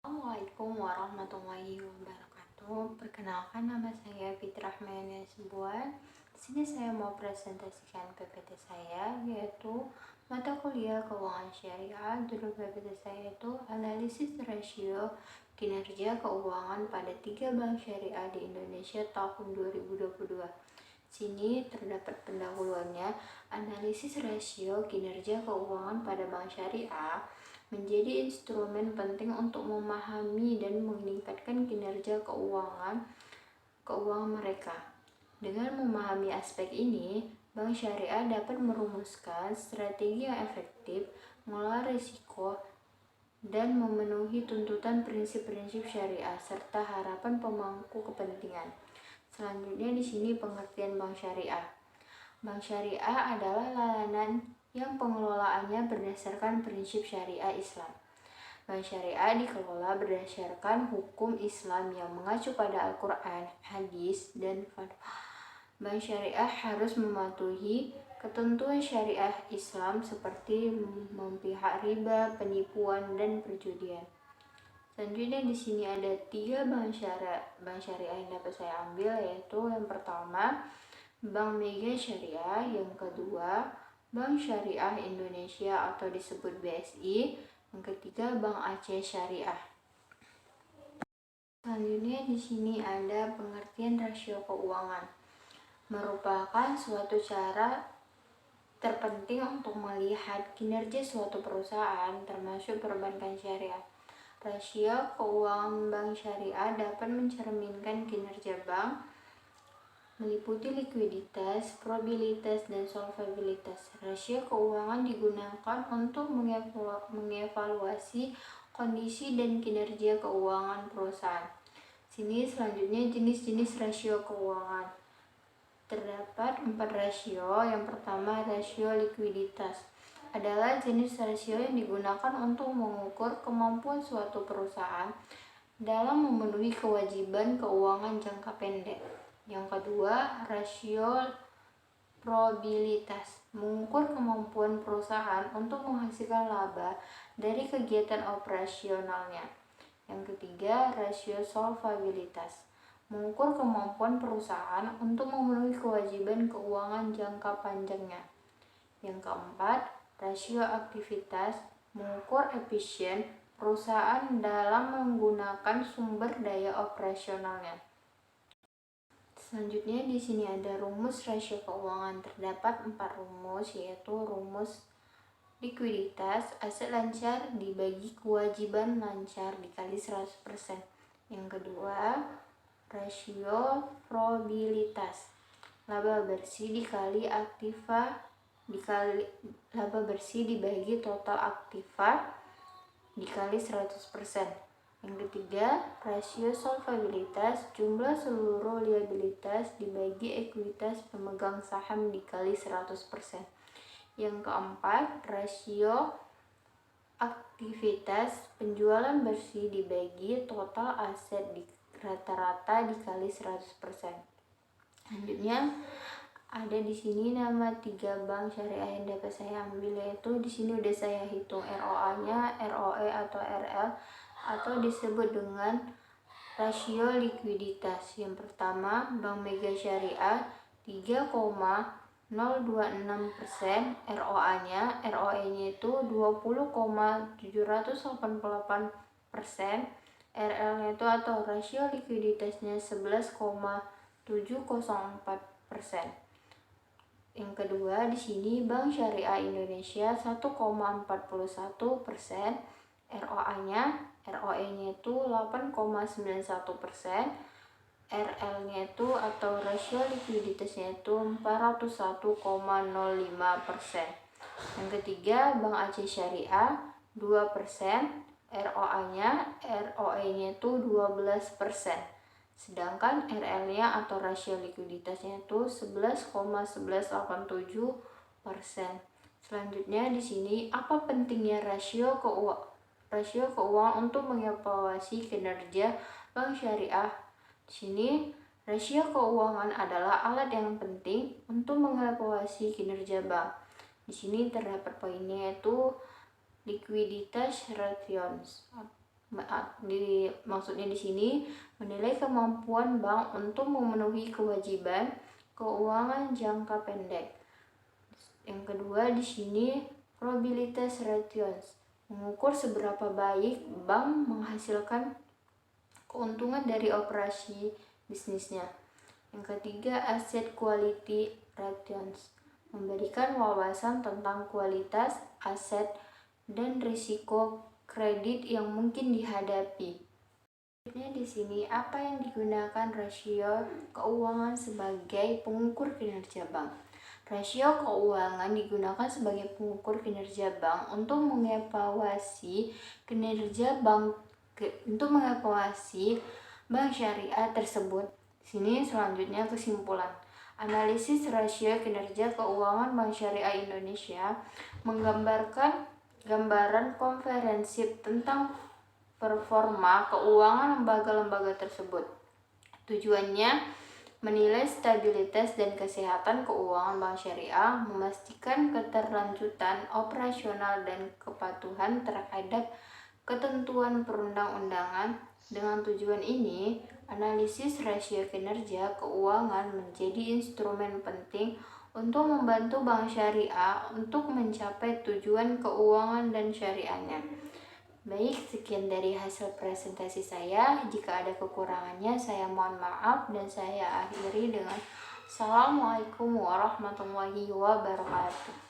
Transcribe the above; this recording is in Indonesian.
Assalamualaikum warahmatullahi wabarakatuh. Perkenalkan, nama saya Fitrah Mayani Sebuan. Di sini saya mau presentasikan PPT saya, yaitu mata kuliah keuangan syariah. Judul PPT saya itu analisis rasio kinerja keuangan pada 3 bank syariah di Indonesia tahun 2022. Sini terdapat pendahuluannya. Analisis rasio kinerja keuangan pada bank syariah menjadi instrumen penting untuk memahami dan meningkatkan kinerja keuangan mereka. Dengan memahami aspek ini, bank syariah dapat merumuskan strategi yang efektif, mengelola risiko, dan memenuhi tuntutan prinsip-prinsip syariah serta harapan pemangku kepentingan. Selanjutnya di sini pengertian bank syariah. Bank syariah adalah layanan yang pengelolaannya berdasarkan prinsip syariah Islam. Bank syariah dikelola berdasarkan hukum Islam yang mengacu pada Al-Quran, hadis, dan fatwa. Bank syariah harus mematuhi ketentuan syariah Islam seperti memihak riba, penipuan, dan perjudian. Selanjutnya di sini ada 3 bank syariah yang dapat saya ambil, yaitu yang pertama Bank Mega Syariah, yang kedua Bank Syariah Indonesia atau disebut BSI, yang ketiga Bank Aceh Syariah. Selanjutnya di sini ada pengertian rasio keuangan. Merupakan suatu cara terpenting untuk melihat kinerja suatu perusahaan termasuk perbankan syariah. Rasio keuangan bank syariah dapat mencerminkan kinerja bank, meliputi likuiditas, probabilitas, dan solvabilitas. Rasio keuangan digunakan untuk mengevaluasi kondisi dan kinerja keuangan perusahaan. Sini selanjutnya jenis-jenis rasio keuangan. Terdapat 4 rasio. Yang pertama, rasio likuiditas adalah jenis rasio yang digunakan untuk mengukur kemampuan suatu perusahaan dalam memenuhi kewajiban keuangan jangka pendek. Yang kedua, rasio probabilitas mengukur kemampuan perusahaan untuk menghasilkan laba dari kegiatan operasionalnya. Yang ketiga, rasio solvabilitas mengukur kemampuan perusahaan untuk memenuhi kewajiban keuangan jangka panjangnya. Yang keempat, rasio aktivitas mengukur efisien perusahaan dalam menggunakan sumber daya operasionalnya. Selanjutnya di sini ada rumus rasio keuangan. Terdapat 4 rumus, yaitu rumus likuiditas, aset lancar dibagi kewajiban lancar dikali 100%. Yang kedua, rasio probabilitas, laba bersih dikali laba bersih dibagi total aktiva dikali 100%. Yang ketiga, rasio solvabilitas, jumlah seluruh liabilitas dibagi ekuitas pemegang saham dikali 100%. Yang keempat, rasio aktivitas, penjualan bersih dibagi total aset rata-rata dikali 100%. Selanjutnya ada di sini nama 3 bank syariah yang dapat saya ambil, yaitu di sini udah saya hitung ROA-nya, ROE atau RL, atau disebut dengan rasio likuiditas. Yang pertama, Bank Mega Syariah 3,026%, ROA-nya, ROE-nya itu 20,788%, RL-nya itu atau rasio likuiditasnya 11,704%. Yang kedua di sini Bank Syariah Indonesia 1,41%, ROA-nya, ROE-nya itu 8,91%, RL-nya itu atau rasio likuiditasnya itu 401,05%. Yang ketiga Bank Aceh Syariah 2%, ROA-nya, ROE-nya itu 12%. Sedangkan RL-nya atau rasio likuiditasnya itu 11,1187%. Selanjutnya di sini apa pentingnya rasio keuangan untuk mengevaluasi kinerja bank syariah? Di sini rasio keuangan adalah alat yang penting untuk mengevaluasi kinerja bank. Di sini terdapat poinnya, yaitu likuiditas ratios. Maksudnya di sini menilai kemampuan bank untuk memenuhi kewajiban keuangan jangka pendek. Yang kedua di sini probabilitas ratios, mengukur seberapa baik bank menghasilkan keuntungan dari operasi bisnisnya. Yang ketiga asset quality ratios, memberikan wawasan tentang kualitas aset dan risiko kredit yang mungkin dihadapi. Selanjutnya di sini apa yang digunakan rasio keuangan sebagai pengukur kinerja bank. Rasio keuangan digunakan sebagai pengukur kinerja bank untuk mengevaluasi kinerja bank bank syariah tersebut. Sini selanjutnya kesimpulan. Analisis rasio kinerja keuangan Bank Syariah Indonesia menggambarkan gambaran komprehensif tentang performa keuangan lembaga-lembaga tersebut. Tujuannya menilai stabilitas dan kesehatan keuangan bank syariah, memastikan keterlanjutan operasional dan kepatuhan terhadap ketentuan perundang-undangan. Dengan tujuan ini, analisis rasio kinerja keuangan menjadi instrumen penting untuk membantu bank syariah untuk mencapai tujuan keuangan dan syariahnya. Baik, sekian dari hasil presentasi saya. Jika ada kekurangannya, saya mohon maaf dan saya akhiri dengan Assalamualaikum warahmatullahi wabarakatuh.